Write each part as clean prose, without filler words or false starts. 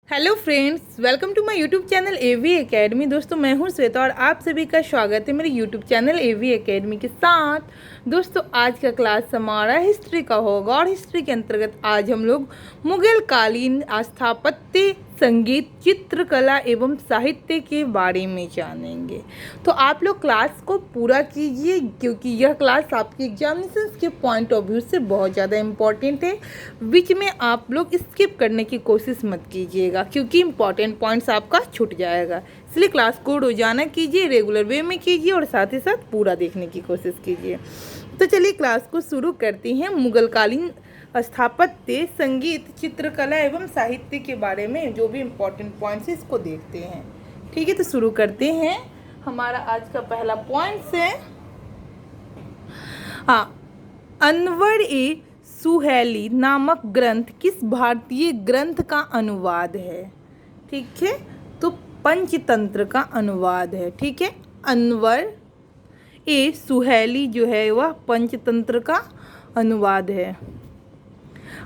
Hello friends, welcome to my YouTube channel AV academy. दोस्तों, मैं हूं श्वेता और आप सभी का स्वागत है मेरे यूट्यूब चैनल एवी एकेडमी के साथ। दोस्तों, आज का क्लास हमारा हिस्ट्री का होगा और हिस्ट्री के अंतर्गत आज हम लोग मुगल कालीन स्थापत्य, संगीत, चित्रकला एवं साहित्य के बारे में जानेंगे। तो आप लोग क्लास को पूरा कीजिए क्योंकि यह क्लास आपके एग्जामिनेशन के पॉइंट ऑफ व्यू से बहुत ज़्यादा इम्पॉर्टेंट है। बीच में आप लोग स्किप करने की कोशिश मत कीजिएगा क्योंकि इम्पॉर्टेंट पॉइंट्स आपका छूट जाएगा। इसलिए क्लास को रोजाना कीजिए, रेगुलर वे में कीजिए और साथ ही साथ पूरा देखने की कोशिश कीजिए। तो चलिए क्लास को शुरू करते हैं। मुगल कालीन स्थापत्य, संगीत, चित्रकला एवं साहित्य के बारे में जो भी इम्पोर्टेंट पॉइंट्स है इसको देखते हैं। ठीक है, तो शुरू करते हैं। हमारा आज का पहला पॉइंट है अनवर ए सुहेली नामक ग्रंथ किस भारतीय ग्रंथ का अनुवाद है? ठीक है, तो पंचतंत्र का अनुवाद है। ठीक है, अनवर ए सुहेली जो है वह पंचतंत्र का अनुवाद है।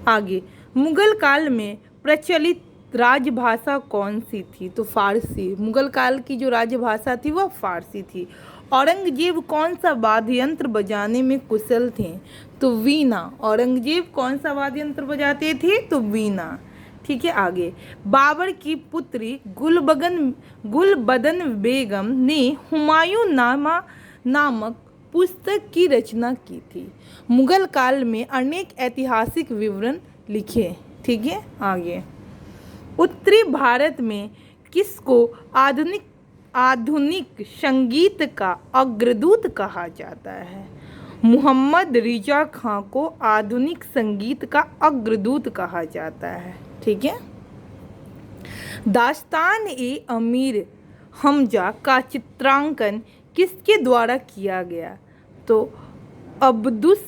आगे, मुगल काल में प्रचलित राजभाषा कौन सी थी? तो फारसी। मुगल काल की जो राजभाषा थी वह फारसी थी। औरंगजेब कौन सा वाद्य यंत्र बजाने में कुशल थे? तो वीणा। औरंगजेब कौन सा वाद्य यंत्र बजाते थे? तो वीणा। ठीक है, आगे, बाबर की पुत्री गुलबदन बेगम ने हुमायूं नामा नामक पुस्तक की रचना की थी। मुगल काल में अनेक ऐतिहासिक विवरण लिखे। ठीक है, आगे, उत्तरी भारत में किसको आधुनिक संगीत का अग्रदूत कहा जाता है? मोहम्मद रिजा खां को आधुनिक संगीत का अग्रदूत कहा जाता है। ठीक है, दास्तान ए अमीर हमजा का चित्रांकन किसके द्वारा किया गया? तो अब्दुस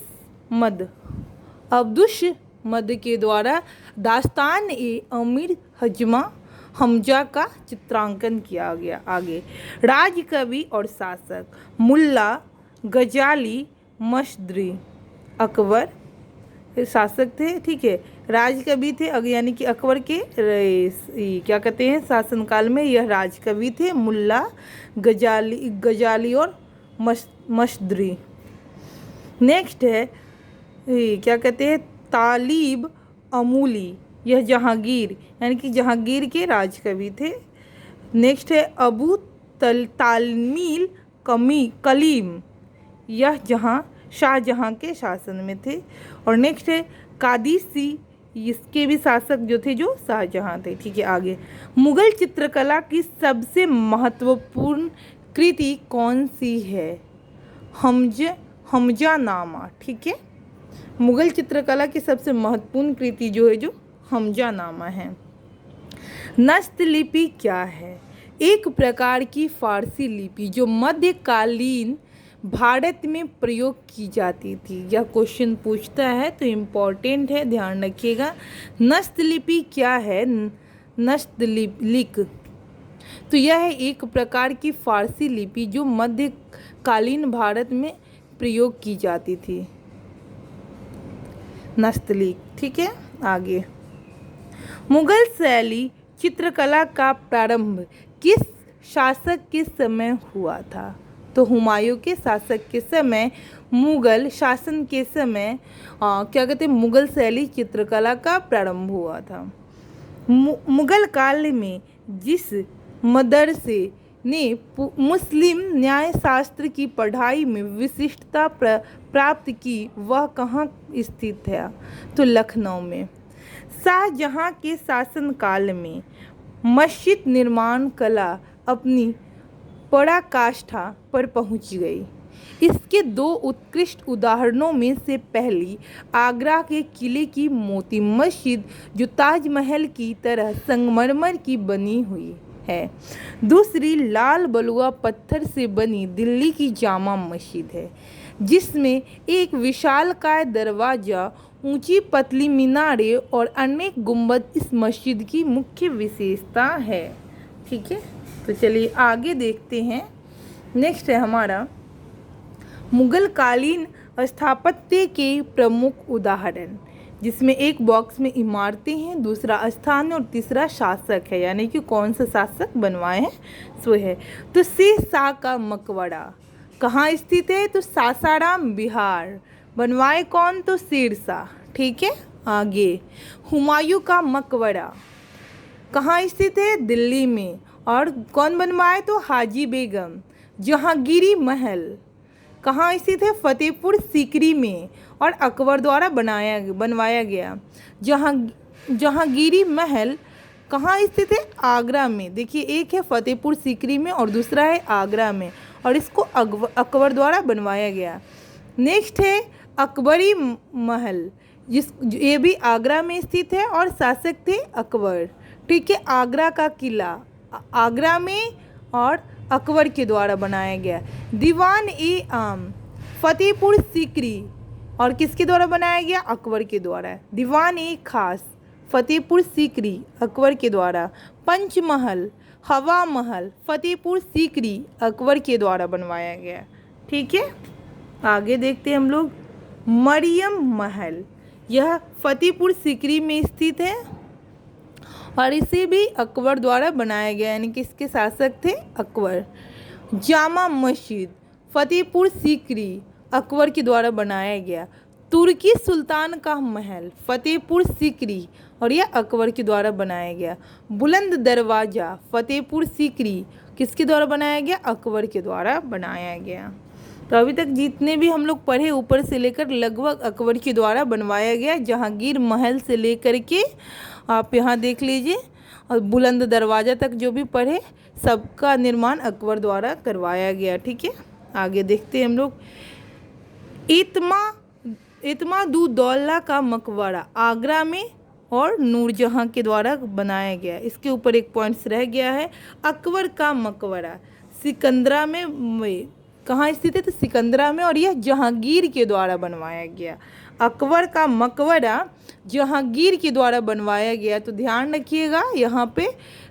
मद के द्वारा दास्तान ए अमीर हमजा का चित्रांकन किया गया। आगे, राजकवि और शासक मुल्ला गजाली मस्जिद अकबर शासक थे। ठीक है, राजकवि थे यानी कि अकबर के क्या कहते हैं शासनकाल में यह राजकवि थे, मुल्ला गजाली और मस्जिद। नेक्स्ट है क्या कहते हैं तालिब अमूली, यह जहांगीर यानी कि जहांगीर के राजकवि थे। नेक्स्ट है अबू तालमील कलीम, यह शाहजहां के शासन में थे। और नेक्स्ट है कादिसी, इसके भी शासक जो थे जो शाहजहां थे। ठीक है, आगे, मुगल चित्रकला की सबसे महत्वपूर्ण कृति कौन सी है? हमजा नामा। ठीक है, मुगल चित्रकला की सबसे महत्वपूर्ण कृति जो है जो हमजा नामा है। नस्तलिपि क्या है? एक प्रकार की फारसी लिपि जो मध्यकालीन भारत में प्रयोग की जाती थी। यह क्वेश्चन पूछता है तो इम्पोर्टेंट है, ध्यान रखिएगा। नस्तलिपि क्या है? नस्तलिक, तो यह है एक प्रकार की फारसी लिपि जो मध्यकालीन भारत में प्रयोग की जाती थी, नस्तलिक। ठीक है, आगे, मुगल शैली चित्रकला का प्रारंभ किस शासक के समय हुआ था? तो हुमायूं के शासक के समय, मुगल शासन के समय क्या कहते हैं मुगल शैली चित्रकला का प्रारंभ हुआ था। मुगल काल में जिस मदरसे ने मुस्लिम न्यायशास्त्र की पढ़ाई में विशिष्टता प्राप्त की वह कहाँ स्थित है? तो लखनऊ में। शाहजहां के शासनकाल में मस्जिद निर्माण कला अपनी पराकाष्ठा पर पहुंच गई। इसके दो उत्कृष्ट उदाहरणों में से पहली आगरा के किले की मोती मस्जिद जो ताजमहल की तरह संगमरमर की बनी हुई है। दूसरी लाल बलुआ पत्थर से बनी दिल्ली की जामा मस्जिद है जिसमें एक विशालकाय दरवाज़ा, ऊंची पतली मीनारें और अनेक गुंबद इस मस्जिद की मुख्य विशेषता है। ठीक है, तो चलिए आगे देखते हैं। नेक्स्ट है हमारा मुगल कालीन स्थापत्य के प्रमुख उदाहरण। जिसमें एक बॉक्स में इमारतें हैं, दूसरा स्थान और तीसरा शासक है, यानी कि कौन सा शासक बनवाए हैं सो है। तो शेरशाह का मकबरा कहाँ स्थित है? तो सासाराम बिहार। बनवाए कौन? तो शेरशाह। ठीक है, आगे हुमायूं का मकबरा कहाँ स्थित है? दिल्ली में। और कौन बनवाए? तो हाजी बेगम। जहांगीरी महल कहाँ स्थित है? फतेहपुर सीकरी में और अकबर द्वारा बनवाया गया। जहांगीरी महल कहाँ स्थित है? आगरा में। देखिए, एक है फतेहपुर सीकरी में और दूसरा है आगरा में, और इसको अकबर द्वारा बनवाया गया। नेक्स्ट है अकबरी महल, ये भी आगरा में स्थित है और शासक थे अकबर। ठीक है, आगरा का किला आगरा में और अकबर के द्वारा बनाया गया। दीवान ए आम फतेहपुर सीकरी और किसके द्वारा बनाया गया? अकबर के द्वारा। दीवान ए खास फतेहपुर सीकरी अकबर के द्वारा। पंचमहल हवा महल फतेहपुर सीकरी अकबर के द्वारा बनवाया गया। ठीक है, आगे देखते हैं हम लोग। मरियम महल, यह फतेहपुर सीकरी में स्थित है और इसे भी अकबर द्वारा बनाया गया, यानी कि इसके शासक थे अकबर। जामा मस्जिद फतेहपुर सीकरी अकबर के द्वारा बनाया गया। तुर्की सुल्तान का महल फतेहपुर सीकरी और यह अकबर के द्वारा बनाया गया। बुलंद दरवाज़ा फतेहपुर सीकरी किसके द्वारा बनाया गया? अकबर के द्वारा बनाया गया। तो अभी तक जितने भी हम लोग पढ़े ऊपर से लेकर लगभग अकबर के द्वारा बनवाया गया। जहांगीर महल से लेकर के आप यहाँ देख लीजिए और बुलंद दरवाज़ा तक जो भी पढ़े सबका निर्माण अकबर द्वारा करवाया गया। ठीक है, आगे देखते हैं हम लोग। इत्मादुद्दौला का मकबरा आगरा में और नूरजहाँ के द्वारा बनाया गया। इसके ऊपर एक पॉइंट्स रह गया है। अकबर का मकबरा सिकंदरा में कहाँ स्थित है? तो सिकंदरा में और यह जहांगीर के द्वारा बनवाया गया। अकबर का मकबरा जहांगीर के द्वारा बनवाया गया। तो ध्यान रखिएगा, यहाँ पे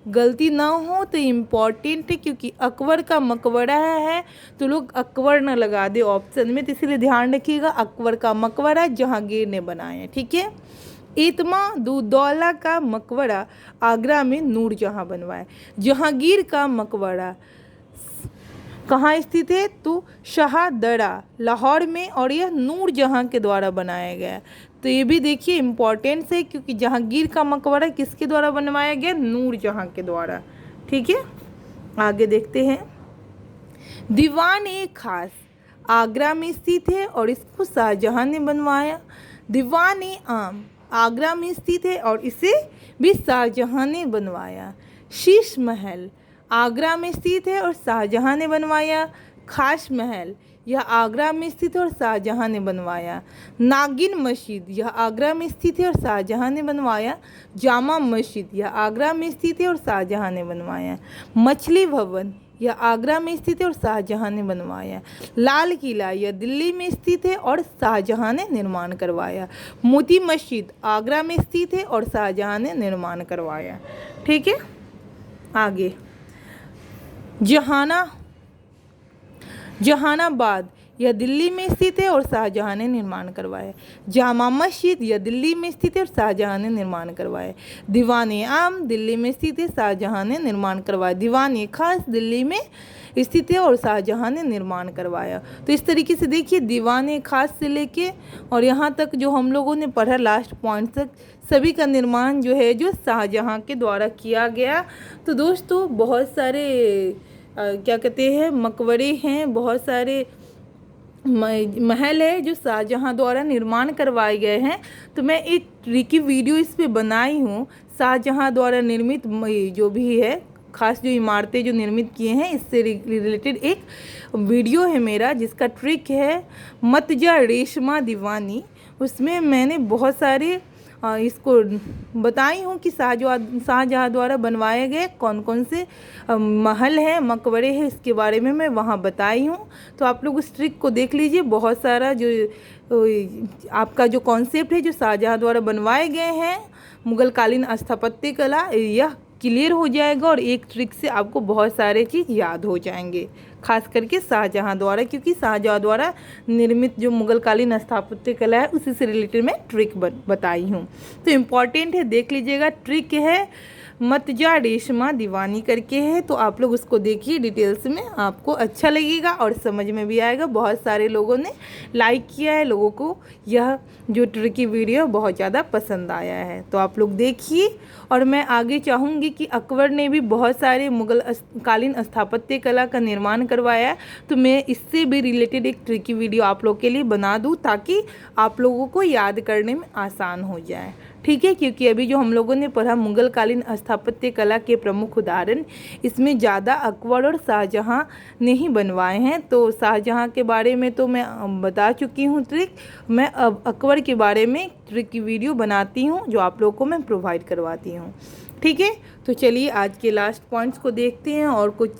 गलती ना हो तो इम्पॉर्टेंट है, क्योंकि अकबर का मकबरा है तो लोग अकबर ना लगा दे ऑप्शन में, तो इसलिए ध्यान रखिएगा अकबर का मकबरा जहांगीर ने बनाया। ठीक है, इत्मादुद्दौला का मकबरा आगरा में नूरजहाँ बनवाया। जहांगीर का मकबरा कहाँ स्थित है? तो शाहदरा लाहौर में और यह नूरजहाँ के द्वारा बनाया गया। तो ये भी देखिए इम्पोर्टेंस है, क्योंकि जहांगीर का मकबरा किसके द्वारा बनवाया गया? नूरजहाँ के द्वारा। ठीक है, आगे देखते हैं। दीवान ए खास आगरा में स्थित है और इसको शाहजहाँ ने बनवाया। दीवान ए आम आगरा में स्थित है और इसे भी शाहजहाँ ने बनवाया। शीश महल आगरा में स्थित है और शाहजहाँ ने बनवाया। खास महल यह आगरा में स्थित है और शाहजहाँ ने बनवाया। नागिन मस्जिद यह आगरा में स्थित है और शाहजहाँ ने बनवाया। जामा मस्जिद यह आगरा में स्थित है और शाहजहाँ ने बनवाया। मछली भवन यह आगरा में स्थित है और शाहजहाँ ने बनवाया। लाल किला यह दिल्ली में स्थित है और शाहजहाँ ने निर्माण करवाया। मोती मस्जिद आगरा में स्थित है और शाहजहाँ ने निर्माण करवाया। ठीक है, आगे जहानाबाद यह दिल्ली में स्थित है और शाहजहाँ ने निर्माण करवाया। जामा मस्जिद यह दिल्ली में स्थित है और शाहजहाँ ने निर्माण करवाया। दीवान आम दिल्ली में स्थित है, शाहजहाँ ने निर्माण करवाया। दीवान खास दिल्ली में स्थित है और शाहजहाँ ने निर्माण करवाया। तो इस तरीके से देखिए दीवान खास से लेके और यहाँ तक जो हम लोगों ने पढ़ा लास्ट पॉइंट तक, सभी का निर्माण जो है जो शाहजहाँ के द्वारा किया गया। तो दोस्तों बहुत सारे क्या कहते हैं मकबरे हैं, बहुत सारे महल है जो शाहजहाँ द्वारा निर्माण करवाए गए हैं। तो मैं एक ट्रिकी वीडियो इस पे बनाई हूँ, शाहजहाँ द्वारा निर्मित जो भी है खास जो इमारतें जो निर्मित किए हैं इससे रिलेटेड एक वीडियो है मेरा, जिसका ट्रिक है मत जा रेशमा दीवानी। उसमें मैंने बहुत सारे इसको बताई हूँ कि शाहजहाँ द्वारा बनवाए गए कौन कौन से महल हैं, मकबरे हैं, इसके बारे में मैं वहाँ बताई हूँ। तो आप लोग उस ट्रिक को देख लीजिए, बहुत सारा जो आपका जो कॉन्सेप्ट है जो शाहजहाँ द्वारा बनवाए गए हैं मुगल कालीन स्थापत्य कला, यह क्लियर हो जाएगा और एक ट्रिक से आपको बहुत सारे चीज़ याद हो जाएंगे। खास करके शाहजहाँ द्वारा, क्योंकि शाहजहाँ द्वारा निर्मित जो मुगल कालीन स्थापत्य कला है उसी से रिलेटेड मैं ट्रिक बताई हूँ। तो इम्पॉर्टेंट है, देख लीजिएगा। ट्रिक है मत जा रेशमा दीवानी करके है, तो आप लोग उसको देखिए डिटेल्स में, आपको अच्छा लगेगा और समझ में भी आएगा। बहुत सारे लोगों ने लाइक किया है, लोगों को यह जो ट्रिकी वीडियो बहुत ज़्यादा पसंद आया है, तो आप लोग देखिए। और मैं आगे चाहूँगी कि अकबर ने भी बहुत सारे मुगल कालीन स्थापत्य कला का निर्माण करवाया, तो मैं इससे भी रिलेटेड एक ट्रिकी वीडियो आप लोग के लिए बना दूँ ताकि आप लोगों को याद करने में आसान हो जाए, ठीक है। क्योंकि अभी जो हम लोगों ने पढ़ा मुगल कालीन स्थापत्य कला के प्रमुख उदाहरण, इसमें ज़्यादा अकबर और शाहजहाँ ने ही बनवाए हैं। तो शाहजहाँ के बारे में तो मैं बता चुकी हूँ ट्रिक, मैं अब अकबर के बारे में ट्रिक की वीडियो बनाती हूँ जो आप लोगों को मैं प्रोवाइड करवाती हूँ, ठीक है। तो चलिए आज के लास्ट पॉइंट्स को देखते हैं, और कुछ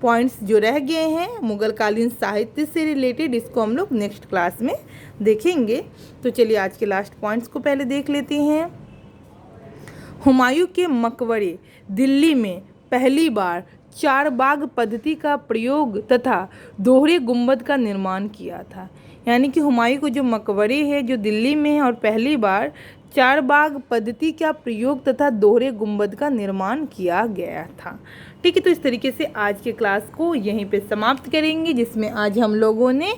पॉइंट्स जो रह गए हैं मुगल कालीन साहित्य से रिलेटेड, इसको हम लोग नेक्स्ट क्लास में देखेंगे। तो चलिए आज के लास्ट पॉइंट्स को पहले देख लेते हैं। हुमायूं के मकबरे दिल्ली में पहली बार चार बाग पद्धति का प्रयोग तथा दोहरे गुंबद का निर्माण किया था। यानी कि हुमायूं को जो मकबरे है जो दिल्ली में है, और पहली बार चार बाग पद्धति का प्रयोग तथा दोहरे गुंबद का निर्माण किया गया था, ठीक है। तो इस तरीके से आज के क्लास को यहीं पे समाप्त करेंगे, जिसमें आज हम लोगों ने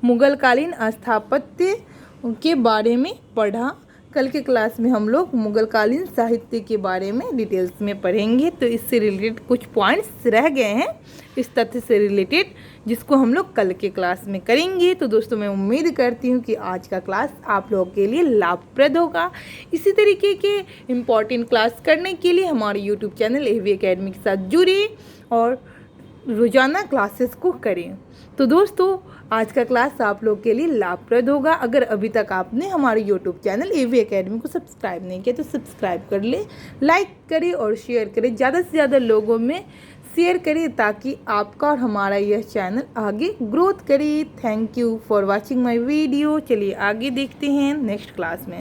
मुगल कालीन स्थापत्य के बारे में पढ़ा। कल के क्लास में हम लोग मुगल कालीन साहित्य के बारे में डिटेल्स में पढ़ेंगे। तो इससे रिलेटेड कुछ पॉइंट्स रह गए हैं इस तथ्य से रिलेटेड, जिसको हम लोग कल के क्लास में करेंगे। तो दोस्तों मैं उम्मीद करती हूँ कि आज का क्लास आप लोगों के लिए लाभप्रद होगा। इसी तरीके के इम्पॉर्टेंट क्लास करने के लिए हमारे यूट्यूब चैनल AV अकेडमी के साथ जुड़िए और रोज़ाना क्लासेस को करें। तो दोस्तों आज का क्लास आप लोग के लिए लाभप्रद होगा। अगर अभी तक आपने हमारे यूट्यूब चैनल AV अकेडमी को सब्सक्राइब नहीं किया तो सब्सक्राइब कर ले, लाइक करें और शेयर करें, ज़्यादा से ज़्यादा लोगों में शेयर करें ताकि आपका और हमारा यह चैनल आगे ग्रोथ करे। Thank you for watching my video. चलिए आगे देखते हैं नेक्स्ट क्लास में।